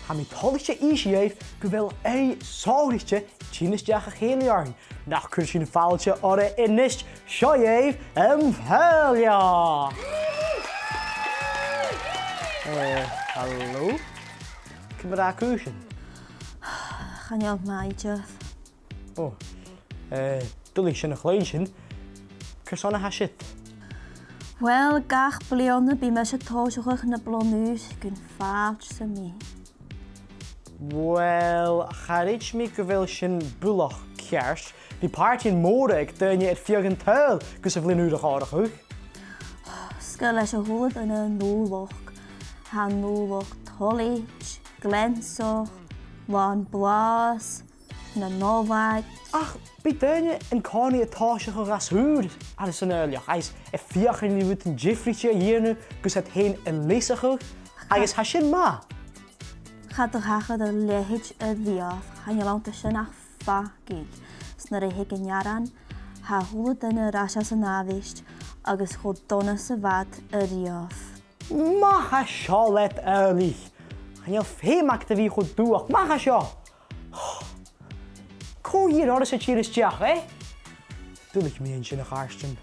Ga mi tollichte isieef, gewel sòisealtan stiùideo a chéile nach kun sin fáilte ora inist, sòisealtan Am Faoilleach. Hallo? Kom maar daar kuchen. Gaan je op mij, Jeff? Oh, doe ik een gleesje. Kersanne haar shit. Wel, gach blionne bij mij zit toosig in de blonus. Kun faalt ze mee. Wel, ga ik me gewel zijn bulach kers. Die party in mode, ik deun je het viergen tuil. Kus of nu nog aardig hoog. Skil is een hoed in een noelog. Han noelog tollage, glensog, van blaas, een novak. Ach, bij deun je een kanie het tasje geras huur. Alles een eilech. Hij is een viergen die met een jiffrietje hier nu. Kus het heen een leesig. Hij is hasje ma. Gaat de hagen de lehich die af. Gaan je lang tussen nach Faic. Snare heken jaran. Ha hoed in een rasjas en avist. Agus goed donne se wat die af. Mag ha Charlotte ehrlich. Gaan je veel maakte wie goed doen. Mag ha ja. Kom hier, dat is het hier is ja, hè? Doe ik me eentje in de gaarsten.